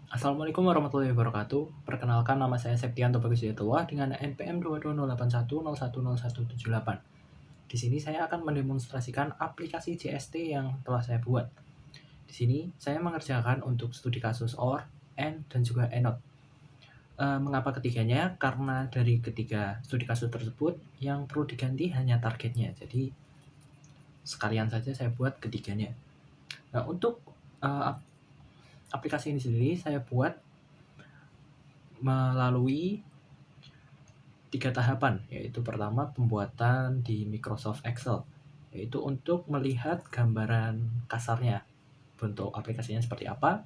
Assalamualaikum warahmatullahi wabarakatuh. Perkenalkan, nama saya Septianto Bagus Yatullah dengan NPM 22081010178. Di sini saya akan mendemonstrasikan aplikasi JST yang telah saya buat. Di sini saya mengerjakan untuk studi kasus OR, N, dan juga ENOT. Mengapa ketiganya? Karena dari ketiga studi kasus tersebut yang perlu diganti hanya targetnya. Jadi sekalian saja saya buat ketiganya. Nah, untuk aplikasi ini sendiri saya buat melalui 3 tahapan, yaitu pertama pembuatan di Microsoft Excel, yaitu untuk melihat gambaran kasarnya, bentuk aplikasinya seperti apa,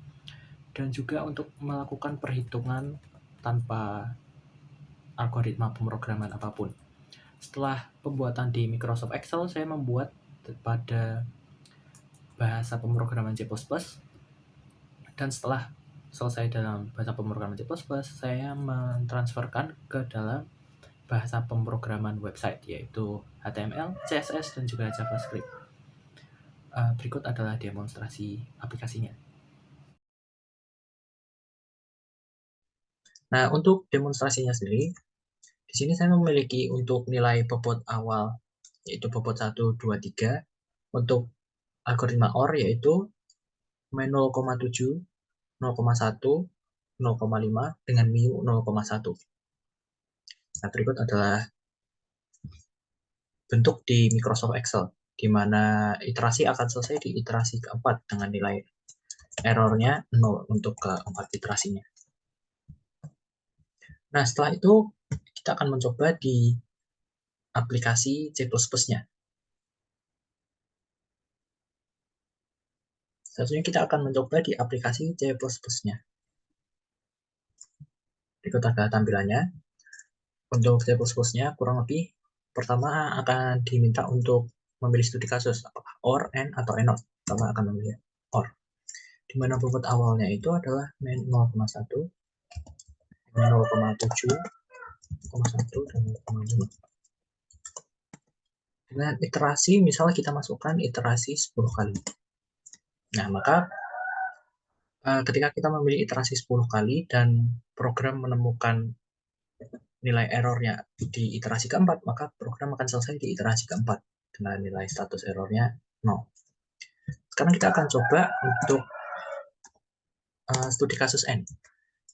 dan juga untuk melakukan perhitungan tanpa algoritma pemrograman apapun. Setelah pembuatan di Microsoft Excel, saya membuat pada bahasa pemrograman C++, dan setelah selesai dalam bahasa pemrograman C++, saya mentransferkan ke dalam bahasa pemrograman website, yaitu HTML, CSS, dan juga JavaScript. Berikut adalah demonstrasi aplikasinya. Nah, untuk demonstrasinya sendiri, di sini saya memiliki untuk nilai bobot awal, yaitu bobot 1, 2, 3. Untuk algoritma OR, yaitu min 0,7, 0,1, 0,5, dengan mu 0,1. Nah, berikut adalah bentuk di Microsoft Excel, di mana iterasi akan selesai di iterasi keempat dengan nilai errornya 0 untuk keempat iterasinya. Nah, setelah itu kita akan mencoba di aplikasi C++-nya. Selanjutnya kita akan mencoba di aplikasi C++-nya. Berikut adalah tampilannya. Untuk C++-nya kurang lebih pertama akan diminta untuk memilih studi kasus, apakah OR, AND, atau AND. Pertama akan memilih OR. Di mana bobot awalnya itu adalah min 0,1, 0,7, 0,1, dan 0,5. Dengan iterasi, misalnya kita masukkan iterasi 10 kali. Nah, maka ketika kita memilih iterasi 10 kali dan program menemukan nilai errornya di iterasi keempat, maka program akan selesai di iterasi keempat dengan nilai status errornya 0. Sekarang kita akan coba untuk studi kasus N,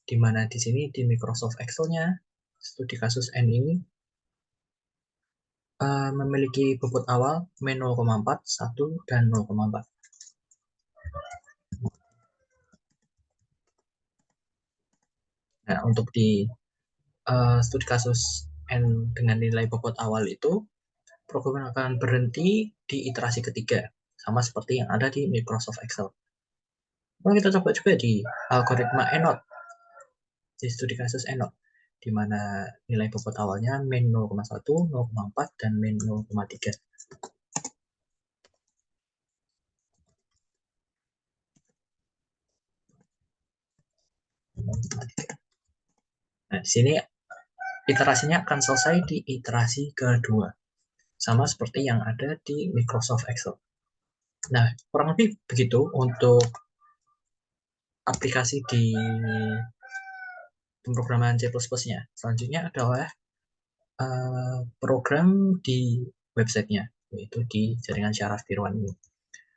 di mana di sini di Microsoft Excel-nya studi kasus N ini memiliki bobot awal min 0,4, 1, dan 0,4. Nah, untuk di studi kasus N dengan nilai bobot awal itu, program akan berhenti di iterasi ketiga, sama seperti yang ada di Microsoft Excel. Nah, kita coba juga di algoritma ENOT, di studi kasus ENOT, di mana nilai bobot awalnya min 0,1, 0,4, dan min 0,3. Nah, di sini iterasinya akan selesai di iterasi kedua, sama seperti yang ada di Microsoft Excel. Nah, kurang lebih begitu untuk aplikasi di pemrograman C++-nya. Selanjutnya adalah program di websitenya, yaitu di jaringan syaraf tiruan ini.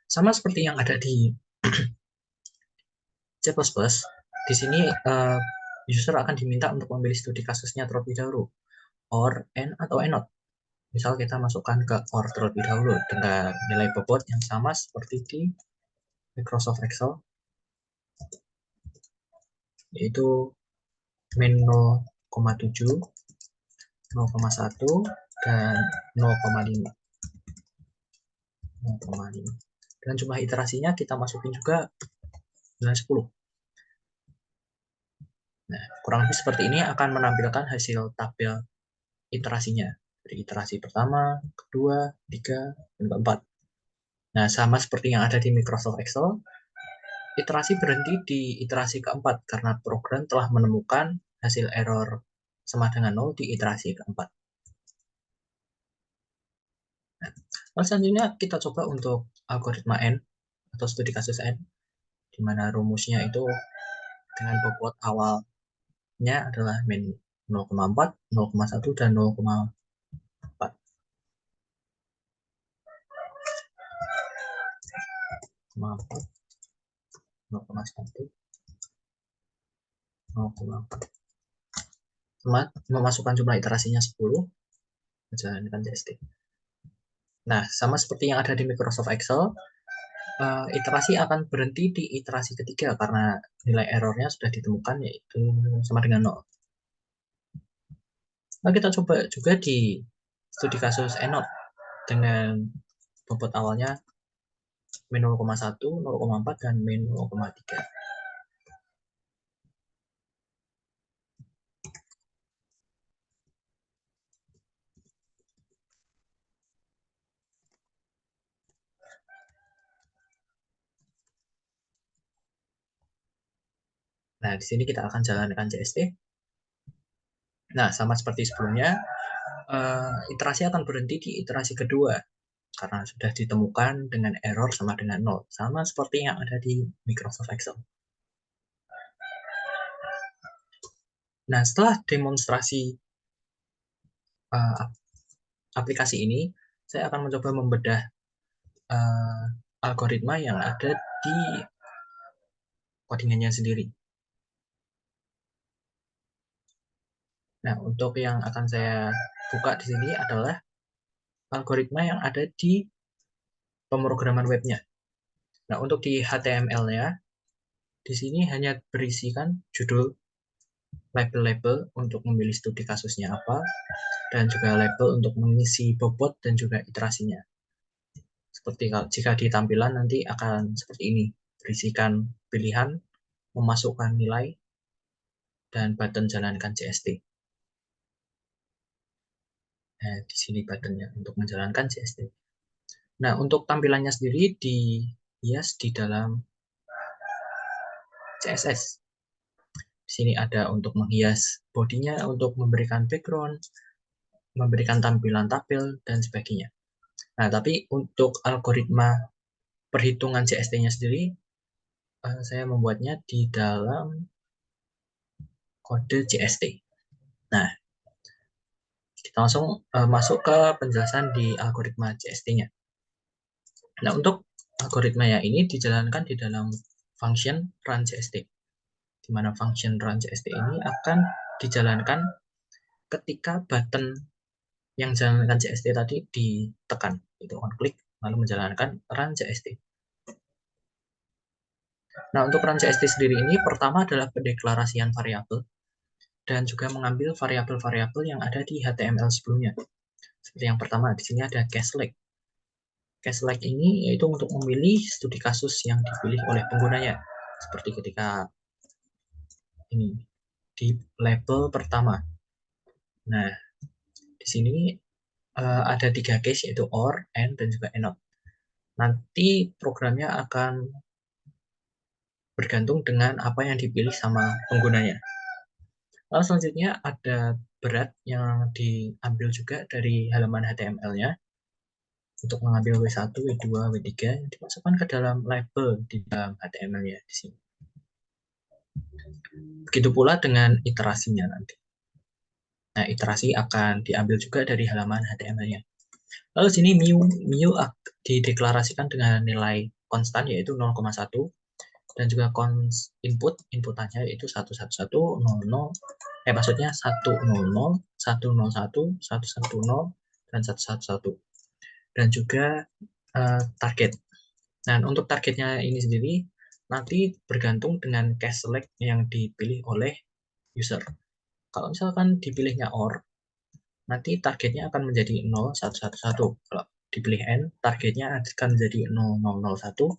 Sama seperti yang ada di C++, di sini user akan diminta untuk memilih studi kasusnya terlebih dahulu, OR, AND, atau AND. Misal kita masukkan ke OR terlebih dahulu dengan nilai bobot yang sama seperti di Microsoft Excel, yaitu min 0,7, 0,1, dan 0,5. Dan jumlah iterasinya kita masukin juga dengan 10. Nah, kurang lebih seperti ini akan menampilkan hasil tabel iterasinya. Dari iterasi pertama, kedua, ketiga, dan keempat. Nah, sama seperti yang ada di Microsoft Excel, iterasi berhenti di iterasi keempat karena program telah menemukan hasil error sama dengan 0 di iterasi keempat. Nah, selanjutnya kita coba untuk algoritma N atau studi kasus N, di mana rumusnya itu dengan bobot awalnya adalah min 0,4, 0,1, dan 0,4. 0,4, 0,1, 0,4. Memasukkan jumlah iterasinya 10, menjalankan CST. Nah, sama seperti yang ada di Microsoft Excel, iterasi akan berhenti di iterasi ketiga karena nilai errornya sudah ditemukan, yaitu sama dengan 0. Nah, kita coba juga di studi kasus ENOT dengan bobot awalnya min 0,1, 0,4, dan min 0,3. Nah, di sini kita akan jalankan CST. Nah, sama seperti sebelumnya, iterasi akan berhenti di iterasi kedua karena sudah ditemukan dengan error sama dengan 0. Sama seperti yang ada di Microsoft Excel. Nah, setelah demonstrasi aplikasi ini, saya akan mencoba membedah algoritma yang ada di codingannya sendiri. Nah, untuk yang akan saya buka di sini adalah algoritma yang ada di pemrograman webnya. Nah, untuk di HTML-nya, di sini hanya berisikan judul, label-label untuk memilih studi kasusnya apa, dan juga label untuk mengisi bobot dan juga iterasinya. Seperti jika di tampilan nanti akan seperti ini, berisikan pilihan, memasukkan nilai, dan button jalankan CST. Nah, di sini buttonnya untuk menjalankan CST. Nah, untuk tampilannya sendiri dihias di dalam CSS. Di sini ada untuk menghias bodinya, untuk memberikan background, memberikan tampilan tabel, dan sebagainya. Nah, tapi untuk algoritma perhitungan CST-nya sendiri, saya membuatnya di dalam kode CST. Nah, kita langsung masuk ke penjelasan di algoritma CST-nya. Nah, untuk algoritma ya ini dijalankan di dalam function run CST, di mana function run CST ini akan dijalankan ketika button yang jalankan CST tadi ditekan, itu on klik lalu menjalankan run CST. Nah, untuk run CST sendiri ini pertama adalah pendeklarasian variabel dan juga mengambil variabel-variabel yang ada di HTML sebelumnya. Seperti yang pertama, di sini ada case-select. Case-select ini yaitu untuk memilih studi kasus yang dipilih oleh penggunanya. Seperti ketika ini di label pertama. Nah, di sini ada 3 case yaitu OR, AND, dan juga AND. Nanti programnya akan bergantung dengan apa yang dipilih sama penggunanya. Lalu selanjutnya ada berat yang diambil juga dari halaman HTML-nya untuk mengambil W1, W2, W3 yang dimasukkan ke dalam label di dalam HTML-nya di sini. Begitu pula dengan iterasinya nanti. Nah, iterasi akan diambil juga dari halaman HTML-nya. Lalu sini mu dideklarasikan dengan nilai konstan yaitu 0,1 dan juga inputannya yaitu 111, 00, maksudnya 100, 101, 110, dan 111. Dan juga target. Nah, untuk targetnya ini sendiri nanti bergantung dengan case select yang dipilih oleh user. Kalau misalkan dipilihnya OR, nanti targetnya akan menjadi 0111. Kalau dipilih N, targetnya akan menjadi 0001.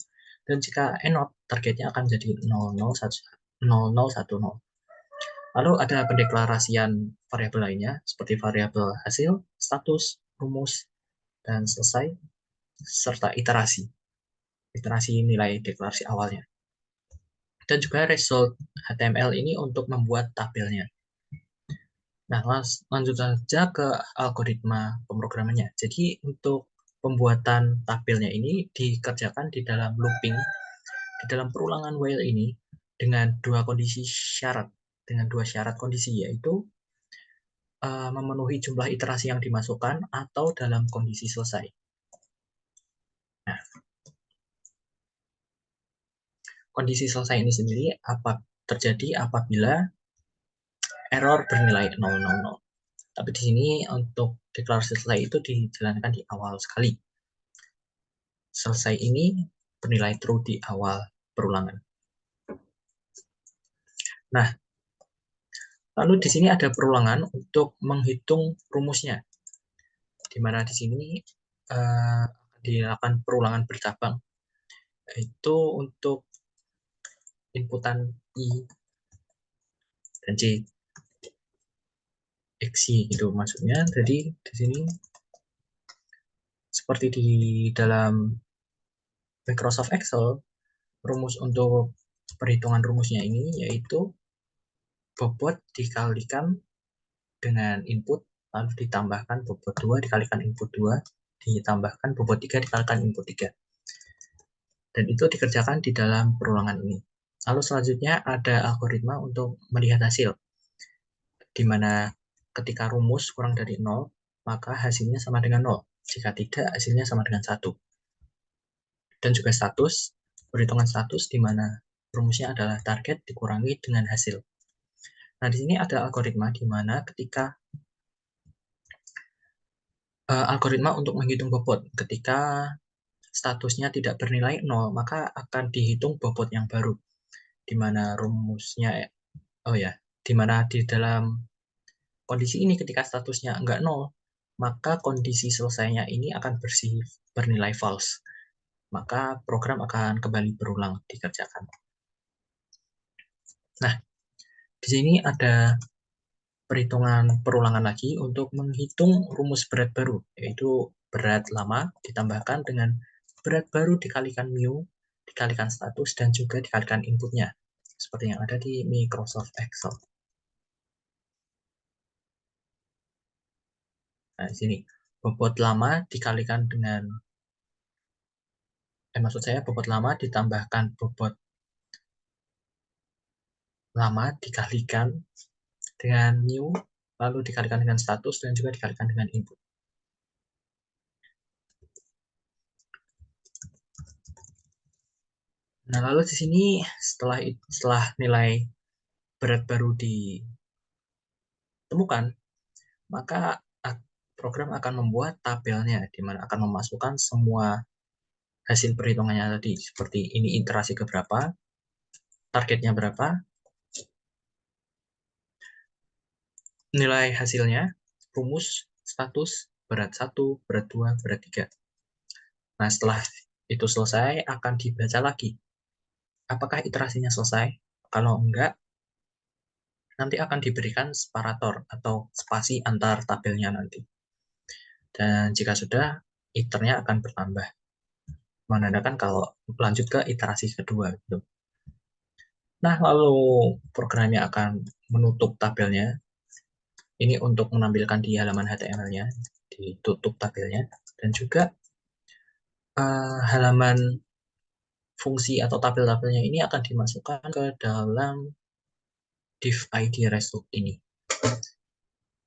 Dan jika NOT, targetnya akan menjadi 0010. Lalu ada pendeklarasian variabel lainnya, seperti variabel hasil, status, rumus, dan selesai, serta iterasi. Iterasi nilai deklarasi awalnya. Dan juga result HTML ini untuk membuat tabelnya. Nah, lanjut saja ke algoritma pemrogramannya. Jadi, untuk pembuatan tabelnya ini dikerjakan di dalam looping, di dalam perulangan while ini, dengan dua syarat kondisi, yaitu memenuhi jumlah iterasi yang dimasukkan atau dalam kondisi selesai. Nah, kondisi selesai ini sendiri terjadi apabila error bernilai 000. Tapi di sini untuk deklarasi selesai itu dijalankan di awal sekali. Selesai ini bernilai true di awal perulangan. Nah, lalu di sini ada perulangan untuk menghitung rumusnya, di mana di sini dilakukan perulangan bercabang, yaitu untuk inputan I dan C. XY itu maksudnya. Jadi di sini seperti di dalam Microsoft Excel, rumus untuk perhitungan rumusnya ini yaitu bobot dikalikan dengan input, lalu ditambahkan bobot 2 dikalikan input 2, ditambahkan bobot 3 dikalikan input 3. Dan itu dikerjakan di dalam perulangan ini. Lalu selanjutnya ada algoritma untuk melihat hasil, di mana ketika rumus kurang dari 0, maka hasilnya sama dengan 0. Jika tidak, hasilnya sama dengan 1. Dan juga status, perhitungan status, di mana rumusnya adalah target dikurangi dengan hasil. Nah, di sini ada algoritma di mana ketika algoritma untuk menghitung bobot, ketika statusnya tidak bernilai 0, maka akan dihitung bobot yang baru, di mana rumusnya, di mana di dalam kondisi ini ketika statusnya enggak 0, maka kondisi selesainya ini akan bernilai false. Maka program akan kembali berulang dikerjakan. Nah, di sini ada perhitungan perulangan lagi untuk menghitung rumus berat baru, yaitu berat lama ditambahkan dengan berat baru dikalikan mu, dikalikan status, dan juga dikalikan inputnya, seperti yang ada di Microsoft Excel. Nah, di sini bobot lama dikalikan dengan bobot lama ditambahkan bobot lama dikalikan dengan mu, lalu dikalikan dengan status, dan juga dikalikan dengan input. Nah, lalu di sini setelah nilai berat baru ditemukan, maka program akan membuat tabelnya, di mana akan memasukkan semua hasil perhitungannya tadi, seperti ini iterasi keberapa, targetnya berapa, nilai hasilnya, rumus, status, berat 1, berat 2, berat 3. Nah, setelah itu selesai, akan dibaca lagi. Apakah iterasinya selesai? Kalau enggak, nanti akan diberikan separator atau spasi antar tabelnya nanti. Dan jika sudah, iternya akan bertambah, menandakan kalau lanjut ke iterasi kedua. Gitu. Nah, lalu programnya akan menutup tabelnya. Ini untuk menampilkan di halaman HTML-nya, ditutup tabelnya. Dan juga halaman fungsi atau tabel-tabelnya ini akan dimasukkan ke dalam div ID result ini.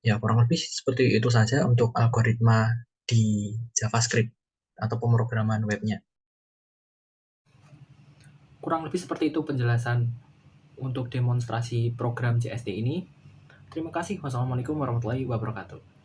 Ya, kurang lebih seperti itu saja untuk algoritma di JavaScript atau pemrograman webnya. Kurang lebih seperti itu penjelasan untuk demonstrasi program CSD ini. Terima kasih. Wassalamualaikum warahmatullahi wabarakatuh.